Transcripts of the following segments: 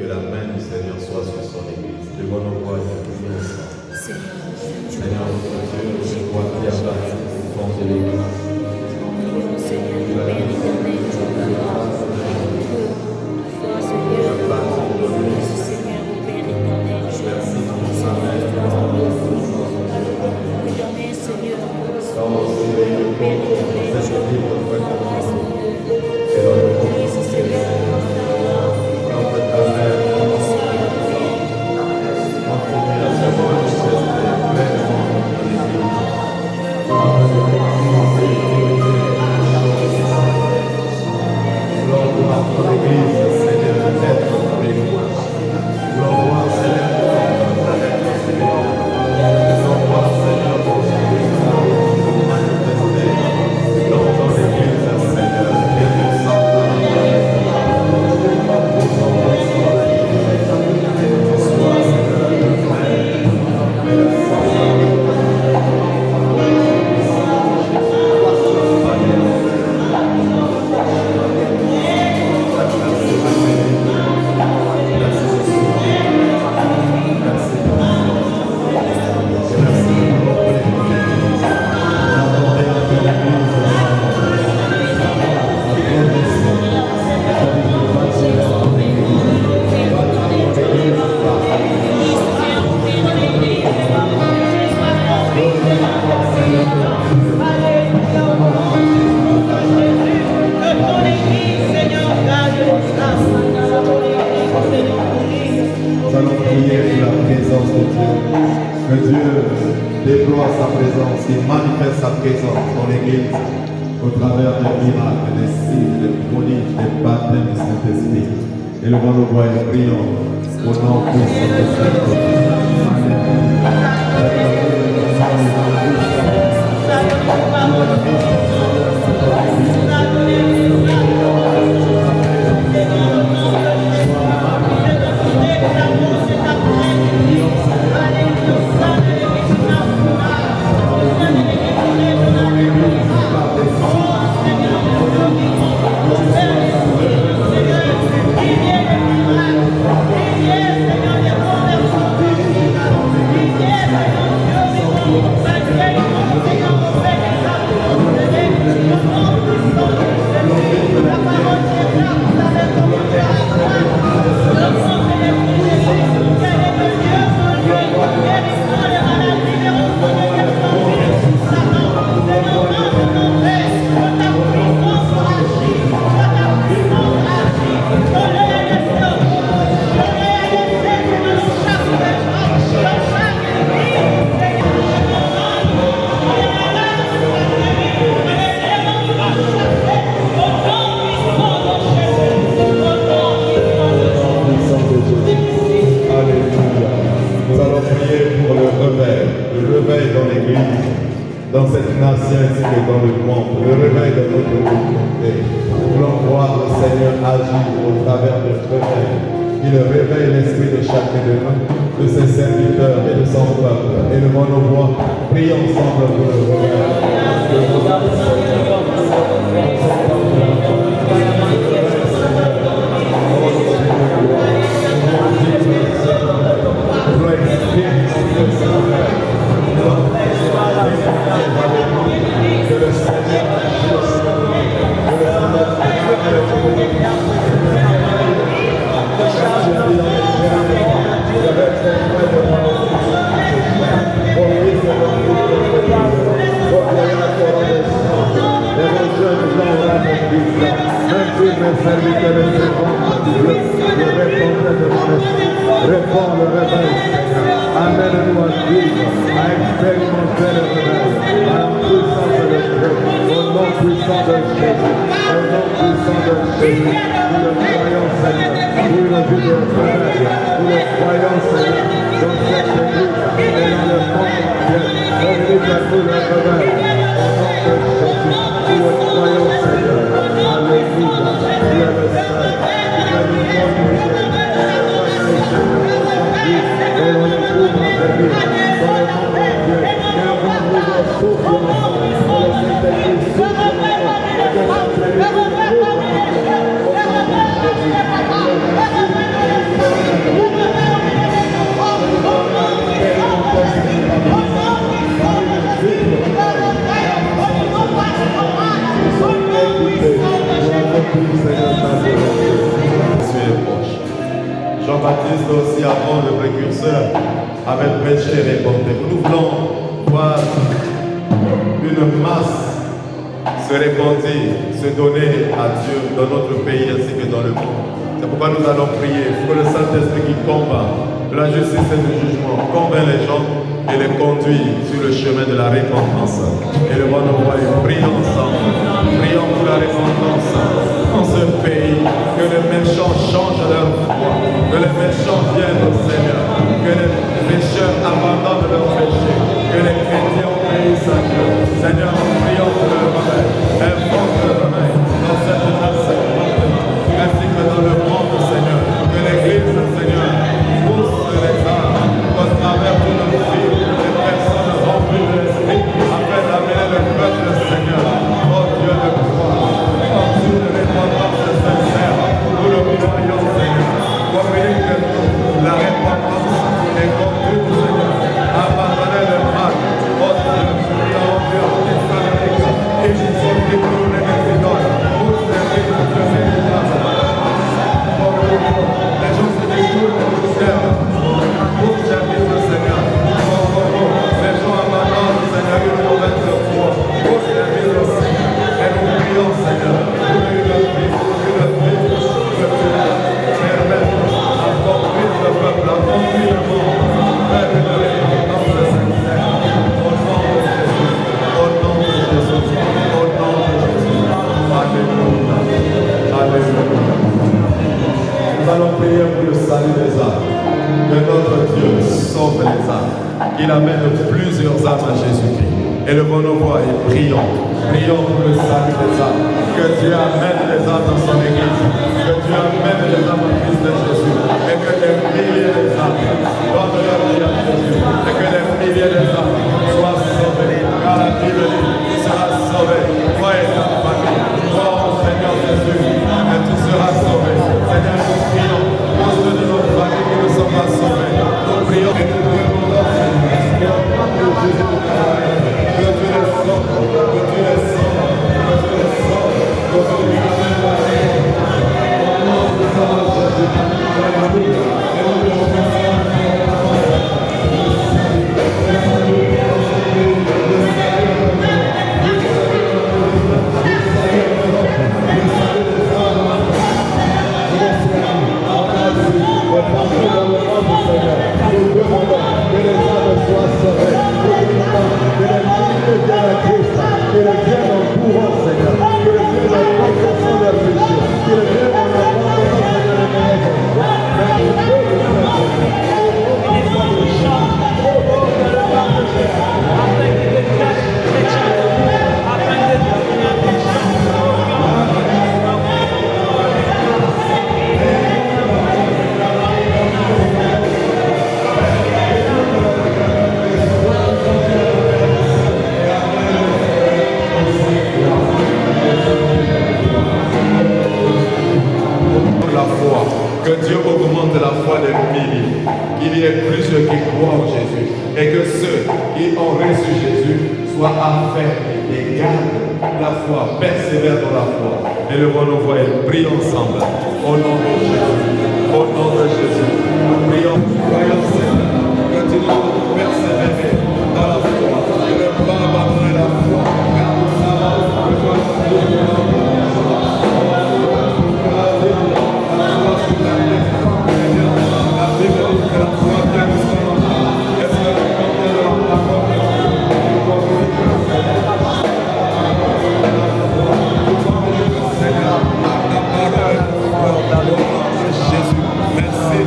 Que la main du Seigneur soit sur son Église. Devant nos voix, nous prions ensemble. Seigneur notre Dieu, je vois qui a bâti le fond de l'Église. Seigneur, Père éternel, Dieu de gloire, Seigneur, l'Église, Seigneur, Père éternel, je merci pour ça. Éternel, Seigneur, Père éternel, je l'Église, Seigneur, Thank you. Jean-Baptiste aussi avant le précurseur avait prêché et répandé. Nous voulons voir une masse se répandre, se donner à Dieu dans notre pays ainsi que dans le monde. C'est pourquoi nous allons prier pour que le Saint-Esprit qui combat de la justice et du jugement convainc les gens et les conduit sur le chemin de la repentance. Et le bon envoi, prions ensemble. Prions pour la repentance dans ce pays. Que les méchants changent leur foi. Que les méchants viennent au Seigneur. Que les pécheurs abandonnent leurs péchés. Que les chrétiens obéissent à Dieu. Seigneur, prions pour le remède. Invoque le remède dans cette nation. Ainsi que dans le monde, Seigneur. Que l'Église, Seigneur, pousse les âmes au travers de nos vies, les personnes remplies de l'Esprit, afin d'amener le peuple, Seigneur, au Dieu de gloire. En Dieu de répandance sincère, nous le croyons, Seigneur. Communique la répandance et conduite, Seigneur, à abandonner le mal. Oh Dieu, qui a envié Thessalonique, et qui sont détournés des idoles, pour servir le Dieu véritable. Les gens se détournent du ciel pour servir le Seigneur. Les gens abandonnent, Seigneur, une nouvelle foi pour servir le Seigneur. Et nous prions, Seigneur, pour une vie que tu permettes à conduire le peuple, à conduire le monde vers une repentance sincère. Au nom de Jésus, au nom de Jésus, au nom de Jésus. Alléluia. Alléluia. Nous allons prier pour le salut des âmes. Que notre Dieu sauve les âmes. Qu'il amène plusieurs âmes à Jésus-Christ. Élevons nos voix et prions. Prions pour le salut des âmes. Que Dieu amène les âmes dans son Église. Que Dieu amène les âmes au Christ de Jésus. Et que des milliers d'âmes donnent leur vie à Jésus. Et que des milliers d'âmes soient sauvées. Car la Bible dit, tu seras sauvé. Toi et ta famille. Toi, mon Seigneur Jésus. Et tu seras sauvé. Seigneur, nous prions pour ceux de nos familles qui ne sont pas sauvés. Nous prions et nous demandons, Seigneur, que au nom de Jésus de Nazareth, que tu les sauves, que tu les sauves, que tu les sauves, que tu les amènes à la vie. Au nom de Jésus, alléluia. Et nous te remercions Élevons nos voix et prions ensemble. Au nom de Jésus. Au nom de Jésus. Nous prions, croyons Seigneur. Continuons de persévérer dans la foi. Et ne pas abandonner la foi. Car nous savons que toi, tu es la Bible dit que la foi vient de son nom. Est-ce que nous comptons de la parole de Jésus, merci.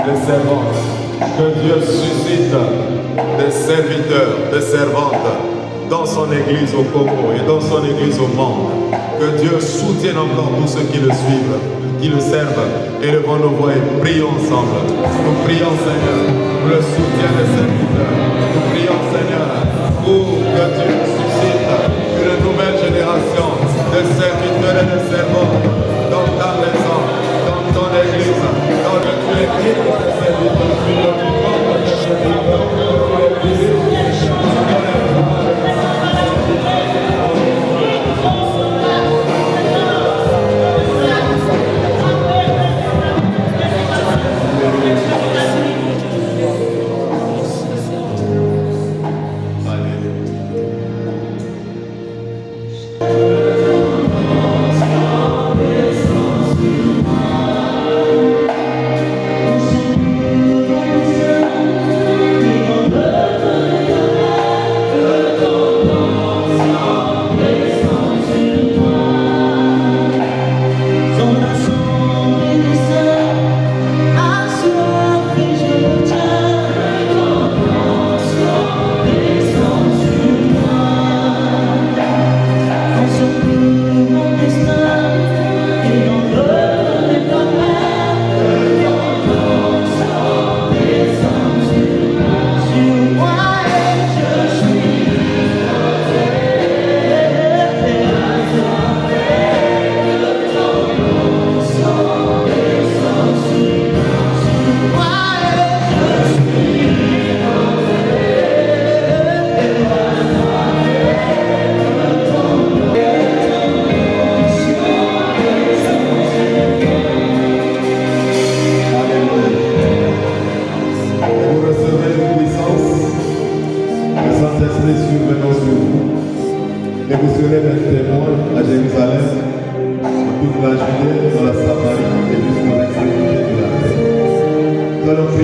Les servants, que Dieu suscite des serviteurs, des servantes dans son église au Congo et dans son église au monde. Que Dieu soutienne encore tous ceux qui le suivent, qui le servent. Élevons nos voix et prions ensemble. Nous prions, Seigneur, pour le soutien des serviteurs. Nous prions, Seigneur, pour que Dieu suscite une nouvelle génération de serviteurs et de servants dans ta maison, dans ton église, dans le tu es qui pour les serviteurs, tu ne peux pas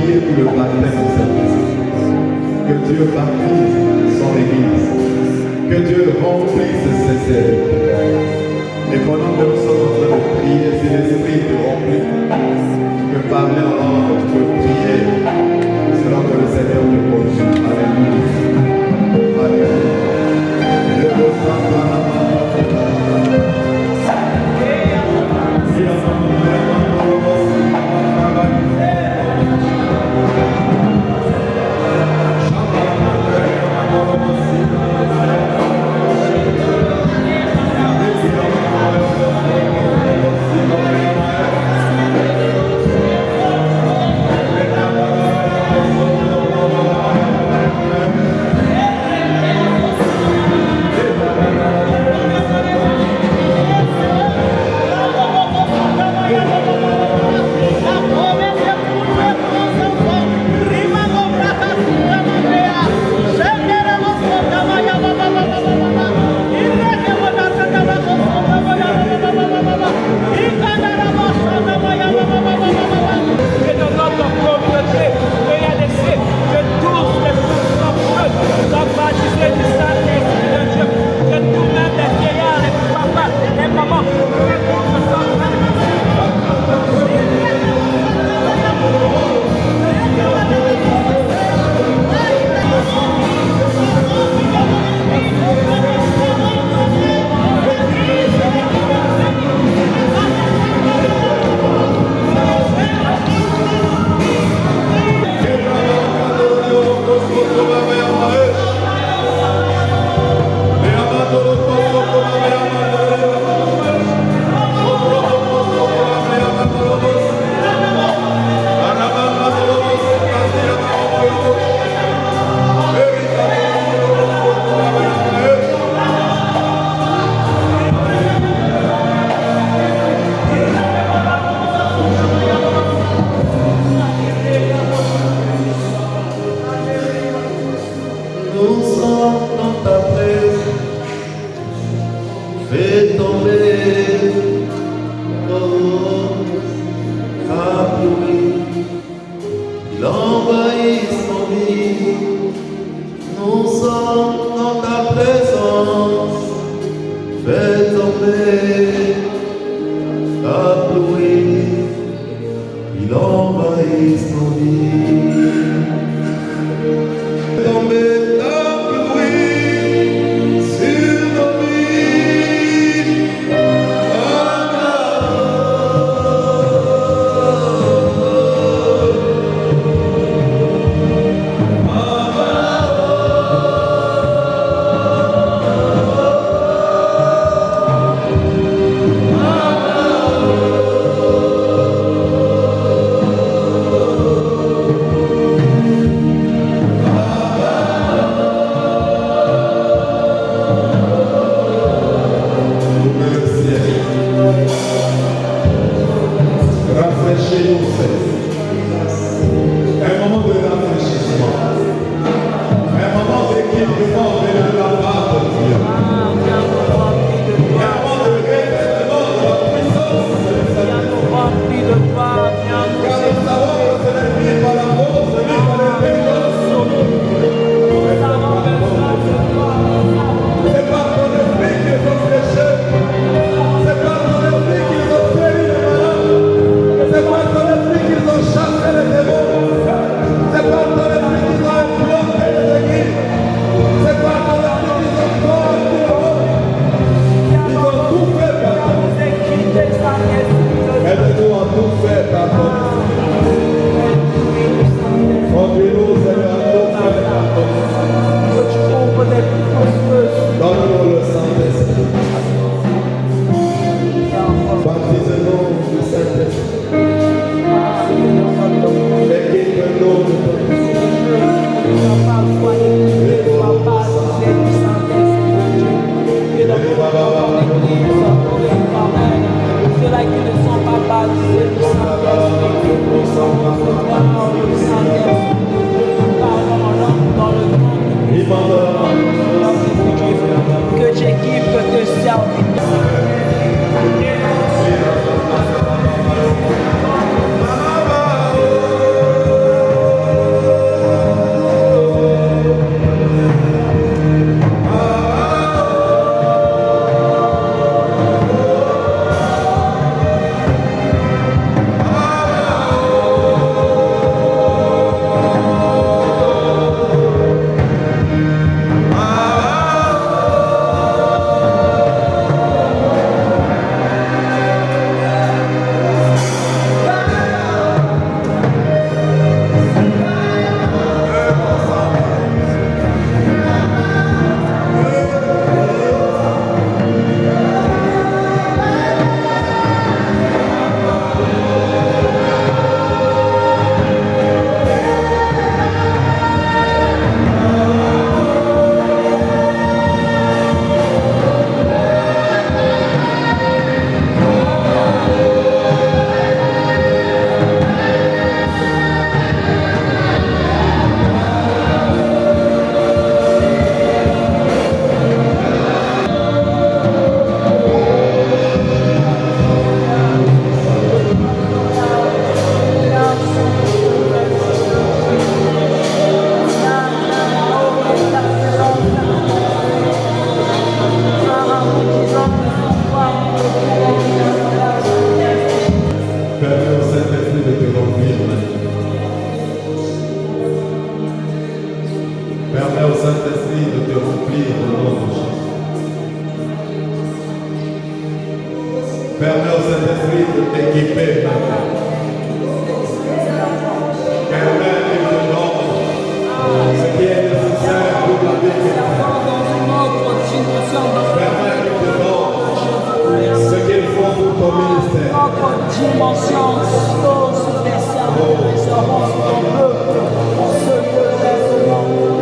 prier pour le baptême de Saint-Esprit. Que Dieu baptise son Église. Que Dieu remplisse ses serviteurs. Et pendant que nous sommes en train de prier, si l'Esprit te remplit, tu peux parler en langue, tu peux prier, selon que le Seigneur te conduit. Alléluia. Alléluia. Permets au Saint-Esprit de te remplir au nom de Jésus. Permets au Saint-Esprit de t'équiper maintenant. Permets qu'il te donne ce qui est nécessaire pour la vie chrétienne. Permets qu'il te donne ce qu'il faut pour ton ministère. Dimension spéciale de référence de ton peuple pour ce lieu maintenant.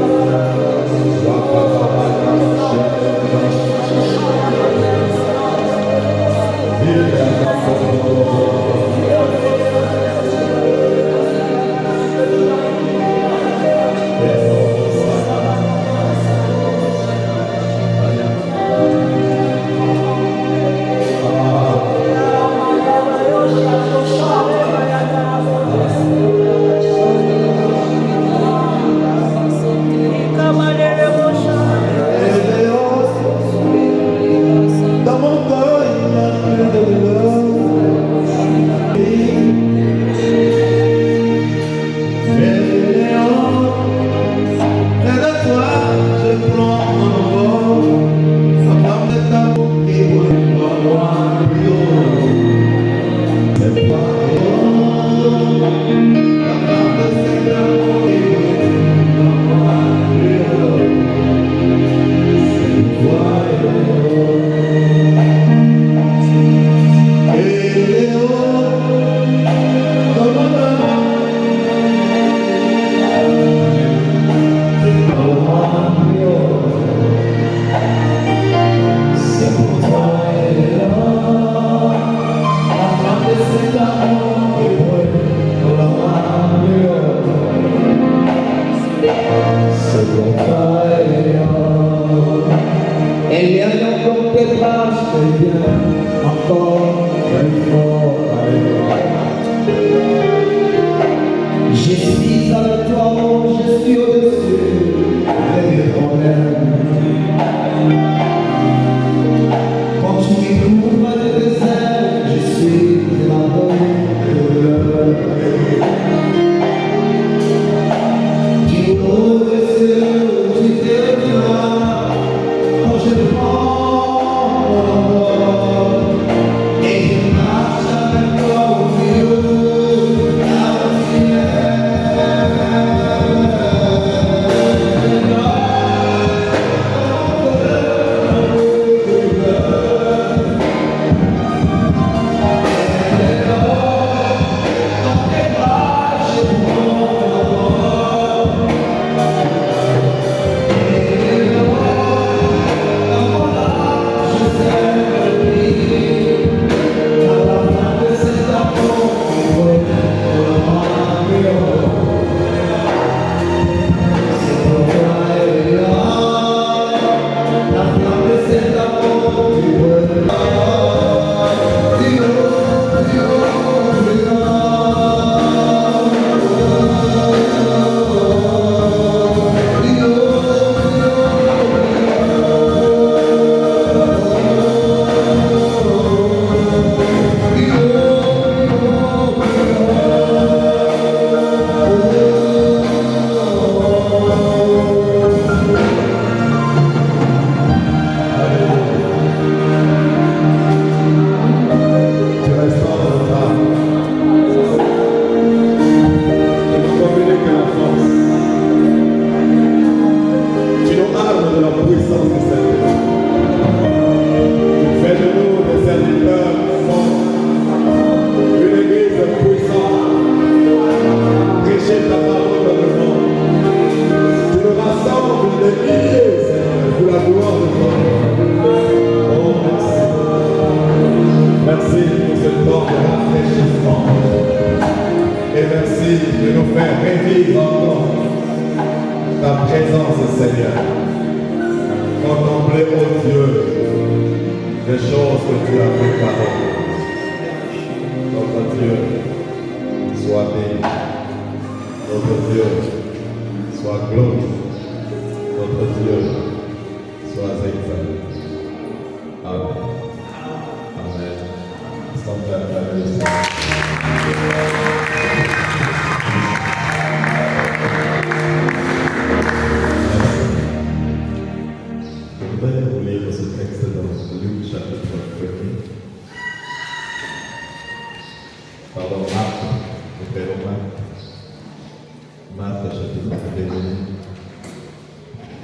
Marc chapitre 1,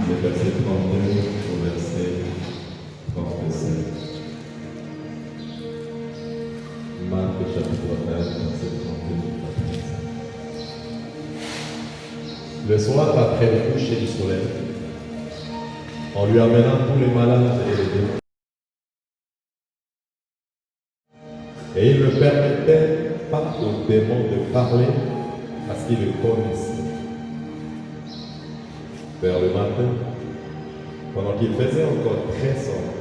le verset 32 au verset 37. Marc chapitre 1, verset 32 au 37. Le soir, après le coucher du soleil, en lui amenant tous les malades et les démons, et il ne permettait pas aux démons de parler parce qu'il le connaissait. Vers le matin, pendant qu'il faisait encore très sombre,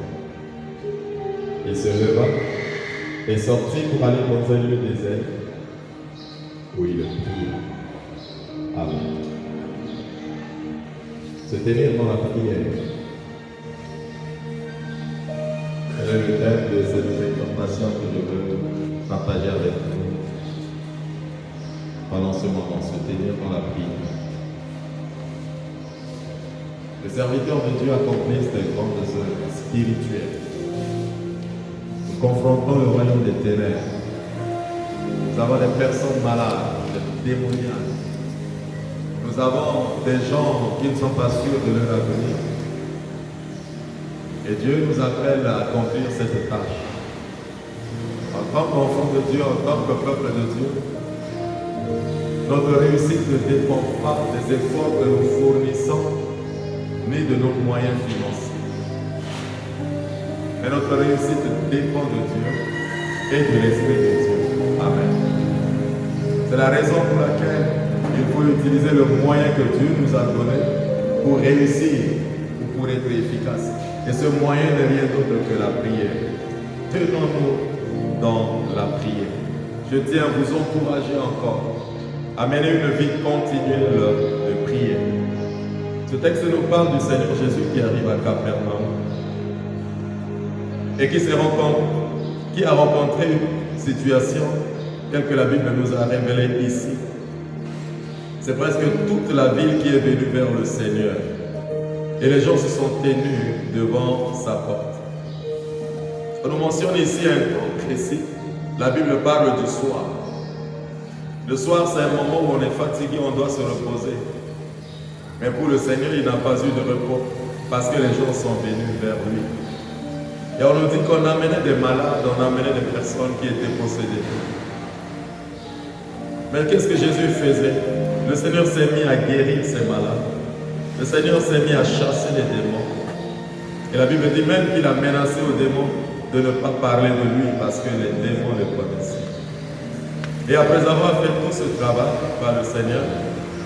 il se leva et sortit pour aller dans un lieu désert où il pria. Amen. Se tenir dans la prière. Quel est le thème de cette information que je veux partager avec vous pendant ce moment, se tenir dans la prière. Les serviteurs de Dieu accomplissent des grandes œuvres spirituelles. Nous confrontons le royaume des ténèbres. Nous avons des personnes malades, des démoniaques. Nous avons des gens qui ne sont pas sûrs de leur avenir. Et Dieu nous appelle à accomplir cette tâche. En tant qu'enfant de Dieu, en tant que peuple de Dieu, notre réussite ne dépend pas des efforts que nous fournissons, ni de nos moyens financiers. Mais notre réussite dépend de Dieu et de l'Esprit de Dieu. Amen. C'est la raison pour laquelle il faut utiliser le moyen que Dieu nous a donné pour réussir ou pour être efficace. Et ce moyen n'est rien d'autre que la prière. Tenons-nous dans la prière. Je tiens à vous encourager encore à mener une vie continuelle de prière. Ce texte nous parle du Seigneur Jésus qui arrive à Capernaum et qui a rencontré une situation telle que la Bible nous a révélée ici. C'est presque toute la ville qui est venue vers le Seigneur. Et les gens se sont tenus devant sa porte. On nous mentionne ici un temps précis. La Bible parle du soir. Le soir, c'est un moment où on est fatigué, on doit se reposer. Mais pour le Seigneur, il n'a pas eu de repos parce que les gens sont venus vers lui. Et on nous dit qu'on amenait des malades, on amenait des personnes qui étaient possédées. Mais qu'est-ce que Jésus faisait? Le Seigneur s'est mis à guérir ces malades. Le Seigneur s'est mis à chasser les démons. Et la Bible dit même qu'il a menacé aux démons de ne pas parler de lui parce que les démons le connaissaient. Et après avoir fait tout ce travail par le Seigneur,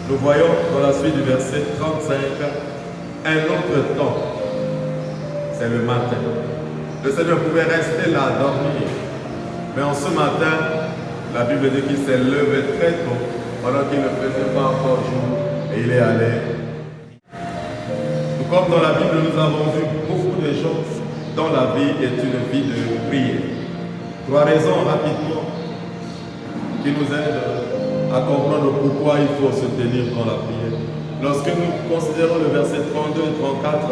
nous voyons dans la suite du verset 35 un autre temps. C'est le matin. Le Seigneur pouvait rester là, dormir. Mais en ce matin, la Bible dit qu'il s'est levé très tôt pendant qu'il ne faisait pas encore jour et il est allé. Comme dans la Bible, nous avons vu beaucoup de gens dont la vie est une vie de prière. 3 raisons rapidement qui nous aident à comprendre pourquoi il faut se tenir dans la prière. Lorsque nous considérons le verset 32 et 34,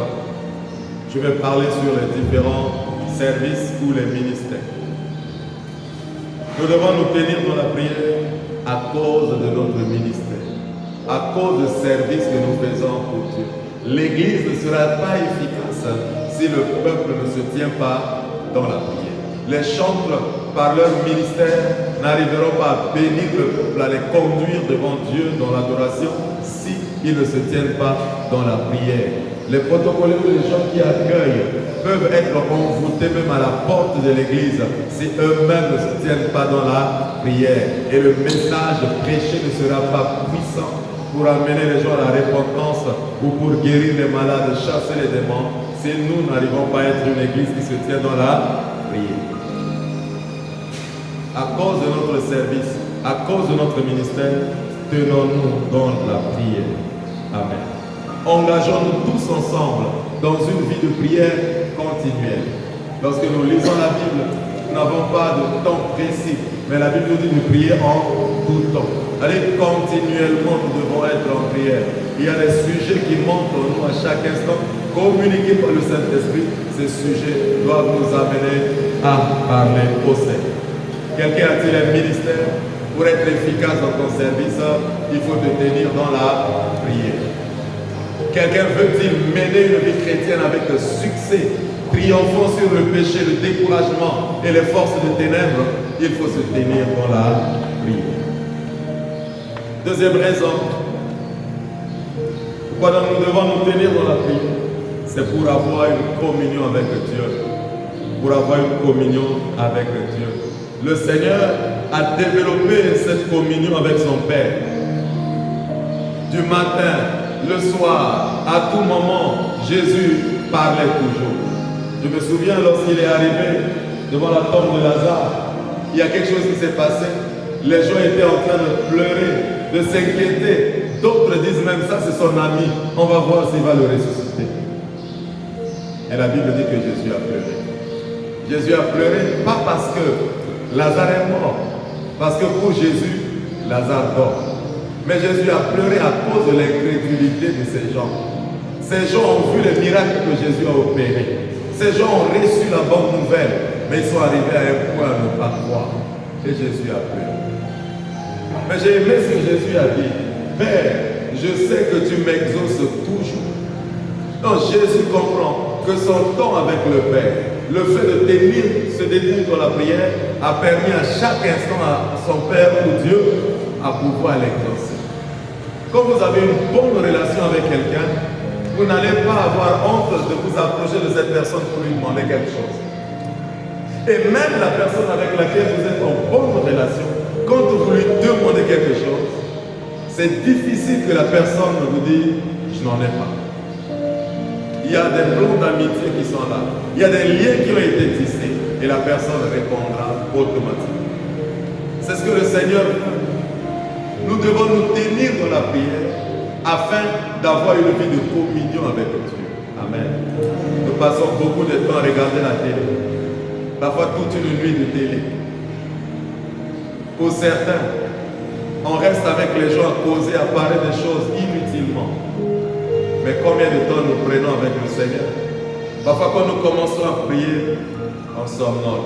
je vais parler sur les différents services ou les ministères. Nous devons nous tenir dans la prière à cause de notre ministère, à cause du service que nous faisons pour Dieu. L'Église ne sera pas efficace si le peuple ne se tient pas dans la prière. Les chantres, par leur ministère, n'arriveront pas à bénir le peuple, à les conduire devant Dieu dans l'adoration s'ils ne se tiennent pas dans la prière. Les protocoles ou les gens qui accueillent peuvent être envoûtés même à la porte de l'Église si eux-mêmes ne se tiennent pas dans la prière. Et le message prêché ne sera pas puissant pour amener les gens à la repentance ou pour guérir les malades, chasser les démons, si nous n'arrivons pas à être une église qui se tient dans la prière. À cause de notre service, à cause de notre ministère, tenons-nous dans la prière. Amen. Engageons-nous tous ensemble dans une vie de prière continuelle. Lorsque nous lisons la Bible, nous n'avons pas de temps précis, mais la Bible nous dit de prier en tout temps. Allez, continuellement, nous devons être en prière. Il y a des sujets qui montent en nous à chaque instant, communiqués par le Saint-Esprit. Ces sujets doivent nous amener à parler au Seigneur. Quelqu'un a-t-il un ministère Pour être efficace dans ton service, il faut te tenir dans la prière. Quelqu'un veut-il mener une vie chrétienne avec succès, triomphant sur le péché, le découragement et les forces de ténèbres? Il faut se tenir dans la prière. Deuxième raison, pourquoi nous devons nous tenir dans la prière? C'est pour avoir une communion avec Dieu. Pour avoir une communion avec Dieu. Le Seigneur a développé cette communion avec son Père. Du matin, le soir, à tout moment, Jésus parlait toujours. Je me souviens lorsqu'il est arrivé devant la tombe de Lazare, il y a quelque chose qui s'est passé. Les gens étaient en train de pleurer, de s'inquiéter. D'autres disent même ça, c'est son ami. On va voir s'il va le ressusciter. Et la Bible dit que Jésus a pleuré. Jésus a pleuré, pas parce que Lazare est mort, parce que pour Jésus, Lazare dort. Mais Jésus a pleuré à cause de l'incrédulité de ces gens. Ces gens ont vu les miracles que Jésus a opérés. Ces gens ont reçu la bonne nouvelle, mais ils sont arrivés à un point à ne pas croire. Et Jésus a pleuré. Mais j'ai aimé ce que Jésus a dit. Père, je sais que tu m'exauces toujours. Donc Jésus comprend que son temps avec le Père, le fait de se détenir dans la prière, a permis à chaque instant à son Père ou Dieu à pouvoir l'exaucer. Quand vous avez une bonne relation avec quelqu'un, vous n'allez pas avoir honte de vous approcher de cette personne pour lui demander quelque chose. Et même la personne avec laquelle vous êtes en bonne relation, quand vous lui demandez quelque chose, c'est difficile que la personne vous dise « je n'en ai pas ». Il y a des plans d'amitié qui sont là. Il y a des liens qui ont été tissés. Et la personne répondra automatiquement. C'est ce que le Seigneur veut. Nous devons nous tenir dans la prière afin d'avoir une vie de communion avec Dieu. Amen. Nous passons beaucoup de temps à regarder la télé. Parfois toute une nuit de télé. Pour certains, on reste avec les gens à causer, à parler des choses inutilement. Mais combien de temps nous prenons avec le Seigneur? Parfois quand nous commençons à prier, on somnole.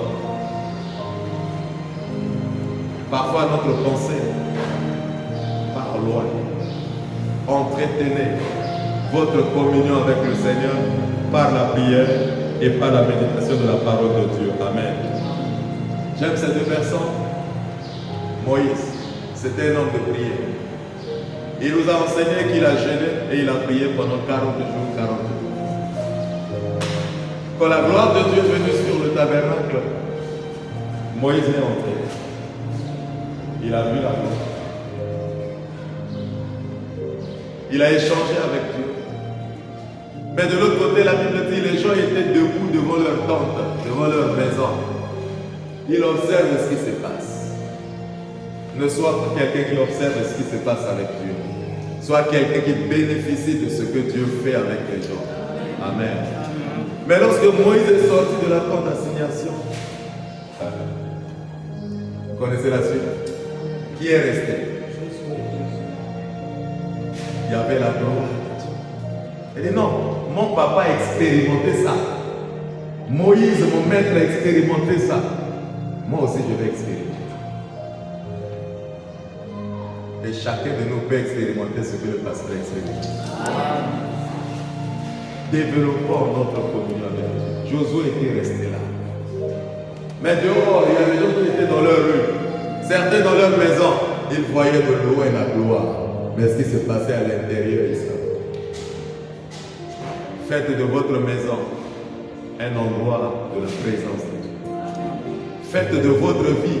Parfois notre pensée part loin. Entretenez votre communion avec le Seigneur par la prière et par la méditation de la parole de Dieu. Amen. J'aime ces deux personnes. Moïse, c'était un homme de prière. Il nous a enseigné qu'il a jeûné et il a prié pendant 40 jours, 40 jours. Quand la gloire de Dieu est venue sur le tabernacle, Moïse est entré. Il a vu la gloire. Il a échangé avec Dieu. Mais de l'autre côté, la Bible dit les gens étaient debout devant leur tente, devant leur maison. Ils observent ce qui se passe. Ne sois pas quelqu'un qui observe ce qui se passe avec Dieu. Sois quelqu'un qui bénéficie de ce que Dieu fait avec les gens. Amen. Mais lorsque Moïse est sorti de la tente d'assignation, vous connaissez la suite? Qui est resté? Il y avait la gloire. Il dit non, mon papa a expérimenté ça. Moïse, mon maître, a expérimenté ça. Moi aussi, je vais expérimenter. Et chacun de nous peut expérimenter ce que le pasteur expérimente. Développons notre communion avec Dieu. Josué était resté là. Mais dehors, il y avait des gens qui étaient dans leur rue. Certains dans leur maison, ils voyaient de loin la gloire. Mais ce qui se passait à l'intérieur, ils savaient. Faites de votre maison un endroit de la présence de Dieu. Faites de votre vie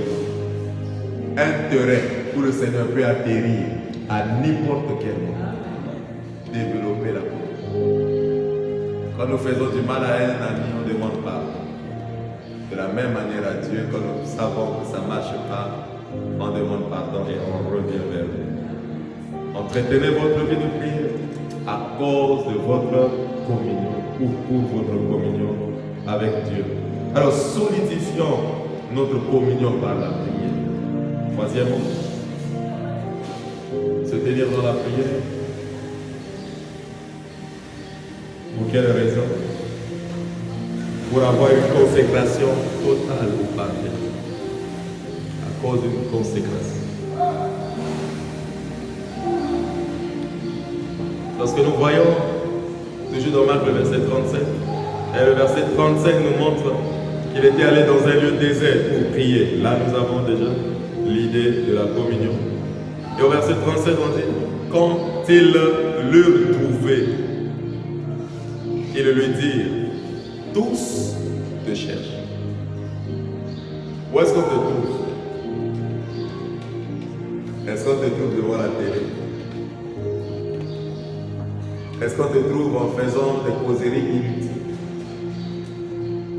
un terrain où le Seigneur peut atterrir à n'importe quel moment. Développer la communion. Quand nous faisons du mal à un ami, on demande pardon. De la même manière à Dieu, quand nous savons que ça ne marche pas, on demande pardon et on revient vers lui. Entretenez votre vie de prière à cause de votre communion ou pour votre communion avec Dieu. Alors solidifions notre communion par la prière. Troisièmement, se tenir dans la prière. Pour quelle raison? Pour avoir une consécration totale ou parfaite. À cause d'une consécration. Lorsque nous voyons, toujours dans Marc le verset 37, et le verset 35 nous montre qu'il était allé dans un lieu désert pour prier. Là, nous avons déjà l'idée de la communion. Et au verset 37, on dit, quand il l'eut trouvé, il lui dit, tous te cherchent. Où est-ce qu'on te trouve? Est-ce qu'on te trouve devant la télé? Est-ce qu'on te trouve en faisant des causeries inutiles?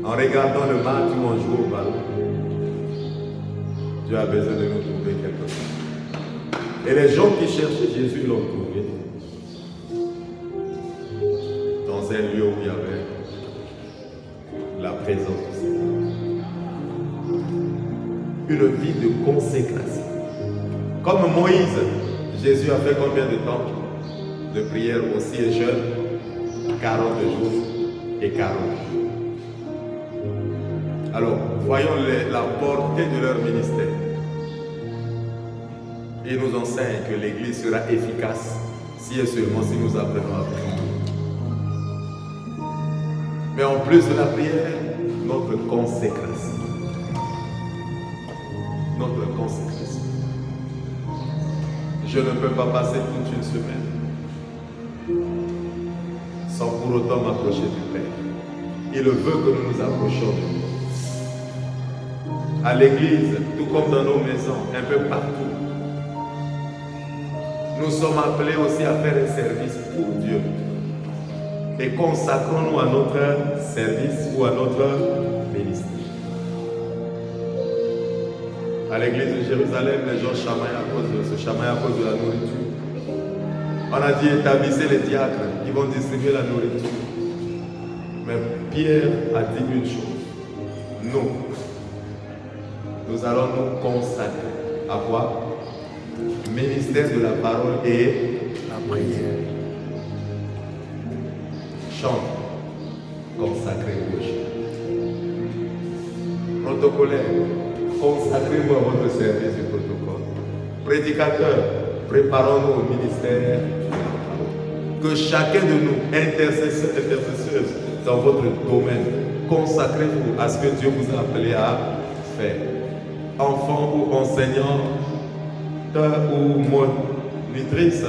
En regardant le match ou en jouant au ballon? Dieu a besoin de nous trouver quelque chose. Et les gens qui cherchaient Jésus l'ont trouvé dans un lieu où il y avait la présence du Seigneur. Une vie de consécration. Comme Moïse, Jésus a fait combien de temps de prière aussi et jeûne? 40 jours et 40 jours. Alors, voyons la portée de leur ministère. Il nous enseigne que l'Église sera efficace si et seulement si nous apprenons à prier. Mais en plus de la prière, notre consécration. Notre consécration. Je ne peux pas passer toute une semaine sans pour autant m'approcher du Père. Il veut que nous nous approchions de lui. À l'église, tout comme dans nos maisons, un peu partout, nous sommes appelés aussi à faire un service pour Dieu. Et consacrons-nous à notre service ou à notre ministère. À l'église de Jérusalem, les gens chamaillent à cause de la nourriture. On a dit établissez les diacres qui vont distribuer la nourriture. Mais Pierre a dit une chose. Nous allons nous consacrer à quoi? Ministère de la parole et la prière. Chante, consacrez au chant. Protocolaire, consacrez-vous à votre service du protocole. Prédicateur, préparons-nous au ministère. Que chacun de nous, intercesseurs dans votre domaine, consacrez-vous à ce que Dieu vous a appelé à faire. Enfants ou enseignants, ou monitrices,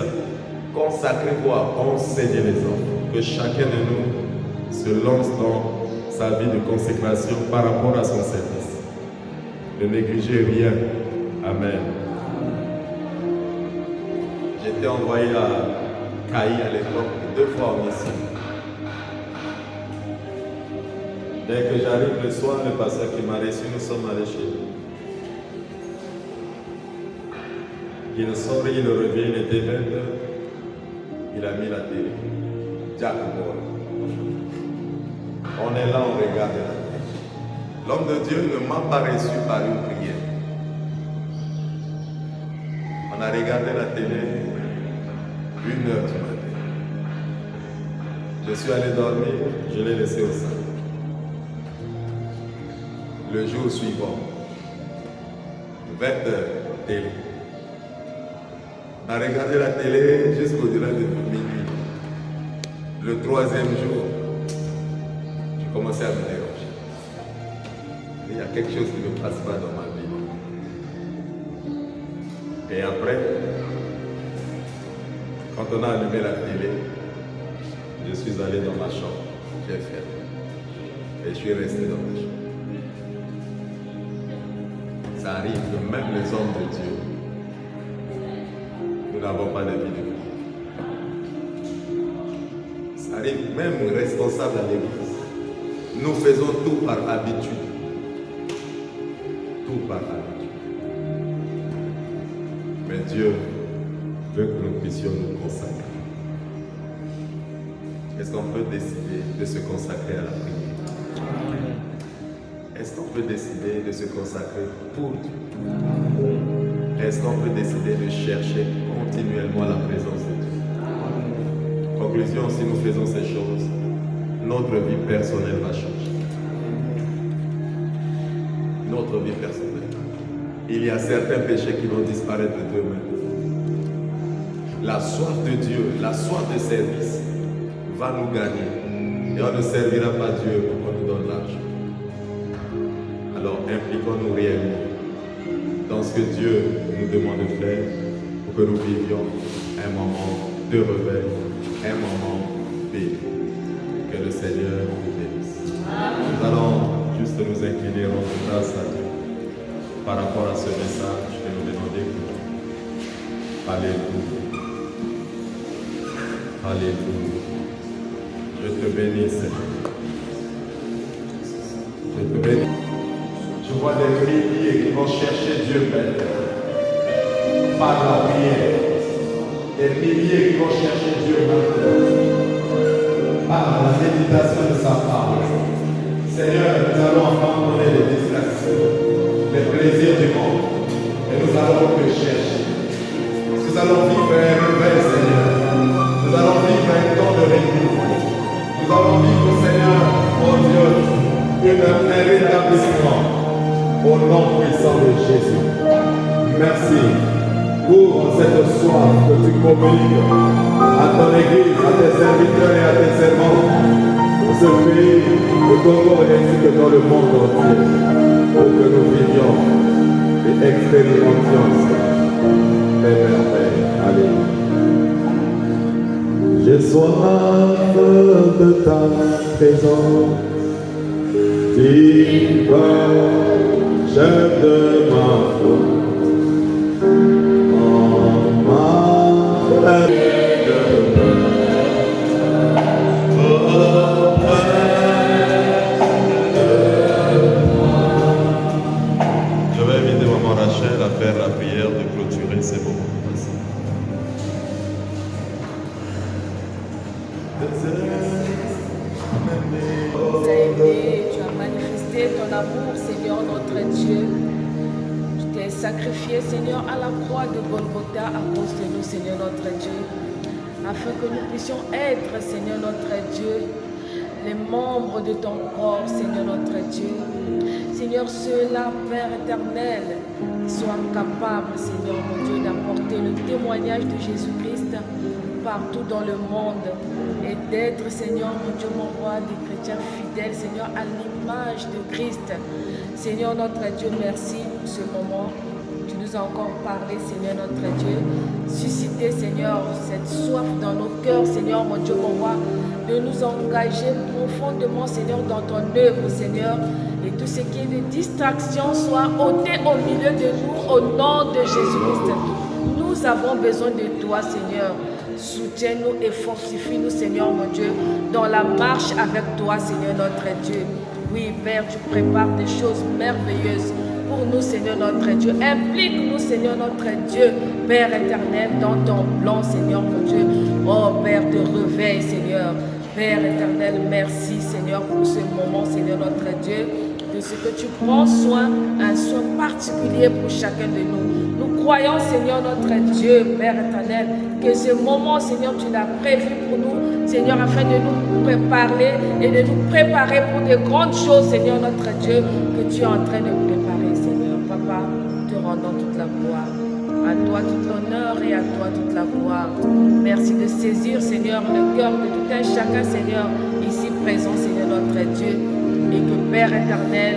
consacrez-vous à enseigner les enfants. Que chacun de nous se lance dans sa vie de consécration par rapport à son service. Ne négligez rien. Amen. J'étais envoyé à Caï à l'époque 2 fois en mission. Dès que j'arrive le soir, le pasteur qui m'a reçu, nous sommes allés chez lui. Il sort, il revient, il était 20h. Il a mis la télé. Jack Moore. On est là, on regarde la télé. L'homme de Dieu ne m'a pas reçu par une prière. On a regardé la télé 1h du matin. Je suis allé dormir, je l'ai laissé au sein. Le jour suivant, 20h, télé. On a regardé la télé jusqu'au-delà de minuit. Le 3e jour, j'ai commencé à me déranger. Il y a quelque chose qui ne passe pas dans ma vie. Et après, quand on a allumé la télé, je suis allé dans ma chambre. J'ai fermé. Et je suis resté dans ma chambre. Ça arrive que même les hommes de Dieu, nous n'avons pas de vie de prière. Ça arrive même responsables à l'église. Nous faisons tout par habitude. Tout par habitude. Mais Dieu veut que nous puissions nous consacrer. Est-ce qu'on peut décider de se consacrer à la prière? Est-ce qu'on peut décider de se consacrer pour Dieu? Est-ce qu'on peut décider de chercher continuellement la présence de Dieu? Conclusion, si nous faisons ces choses, notre vie personnelle va changer. Notre vie personnelle. Il y a certains péchés qui vont disparaître demain. la soif de Dieu, la soif de service va nous gagner. Et on ne servira pas Dieu pour qu'on nous donne l'argent. Alors impliquons-nous réellement dans ce que Dieu nous demande de faire pour que nous vivions un moment de réveil, un moment béni. Que le Seigneur nous bénisse. Nous allons juste nous incliner en grâce à Dieu par rapport à ce message que nous venons d'écouter. Alléluia. Alléluia. Je te bénis, Seigneur. Je te bénis. Je vois des milliers qui vont chercher Dieu, Père, par la prière. Des milliers qui vont chercher Dieu maintenant, par la méditation de sa parole. Seigneur, nous allons abandonner les distractions, les plaisirs du monde, et nous allons te chercher. Nous allons vivre un réveil, Seigneur. Nous allons vivre un temps de renouveau. Nous allons vivre, Seigneur, oh Dieu, un rétablissement au nom puissant de Jésus. Merci pour cette soif que tu communiques à ton Église, à tes serviteurs et à tes servants, pour ce pays, au Congo ainsi que dans le monde entier, pour que nous vivions et expérimentions les merveilles. Alléluia. J'ai soif de ta présence, divin chef de ma foi. Je vais inviter Maman Rachel à faire la prière de clôturer ces moments. Tu as aimé, tu as manifesté ton amour, Seigneur notre Dieu. Tu t'es sacrifié, Seigneur, à la croix de Golgotha à cause de nous, Seigneur notre Dieu, afin que nous puissions être, Seigneur notre Dieu, les membres de ton corps, Seigneur notre Dieu. Seigneur, ceux-là, Père éternel, qui soient capables, Seigneur mon Dieu, d'apporter le témoignage de Jésus-Christ partout dans le monde et d'être, Seigneur mon Dieu, mon roi, des chrétiens fidèles, Seigneur, à l'image de Christ. Seigneur notre Dieu, merci pour ce moment. Tu nous as encore parlé, Seigneur notre Dieu. Susciter, Seigneur, cette soif dans nos cœurs, Seigneur mon Dieu, mon roi, de nous engager profondément, Seigneur, dans ton œuvre, Seigneur. Et tout ce qui est de distraction soit ôté au milieu de nous, au nom de Jésus-Christ. Nous avons besoin de toi, Seigneur. Soutiens-nous et fortifie-nous, Seigneur mon Dieu, dans la marche avec toi, Seigneur notre Dieu. Oui, Père, tu prépares des choses merveilleuses pour nous, Seigneur notre Dieu. Implique-nous, Seigneur notre Dieu, Père éternel, dans ton plan, Seigneur mon Dieu. Oh, Père de réveil, Seigneur. Père éternel, merci, Seigneur, pour ce moment, Seigneur notre Dieu, de ce que tu prends soin, un soin particulier pour chacun de nous. Nous croyons, Seigneur notre Dieu, Père éternel, que ce moment, Seigneur, tu l'as prévu pour nous, Seigneur, afin de nous préparer et de nous préparer pour de grandes choses, Seigneur notre Dieu, que tu es en train de préparer, Seigneur. Papa, te rendons toute la gloire. À toi tout l'honneur et à toi toute la gloire. Merci de saisir, Seigneur, le cœur de tout un chacun, Seigneur, ici présent, Seigneur notre Dieu. Et que, Père éternel,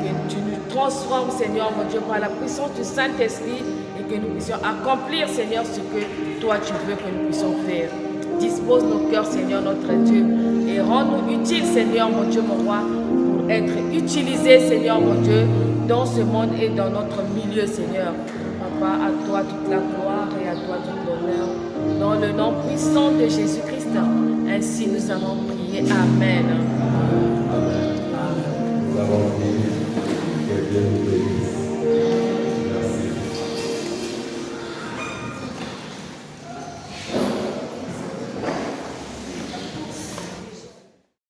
que tu nous transformes, Seigneur, mon Dieu, par la puissance du Saint-Esprit et que nous puissions accomplir, Seigneur, ce que toi tu veux que nous puissions faire. Dispose nos cœurs, Seigneur, notre Dieu, et rends-nous utiles, Seigneur, mon Dieu, mon roi, pour être utilisés, Seigneur, mon Dieu, dans ce monde et dans notre milieu, Seigneur. Papa, à toi toute la gloire et à toi tout l'honneur. Dans le nom puissant de Jésus-Christ, ainsi nous avons prié. Amen. Nous avons prié.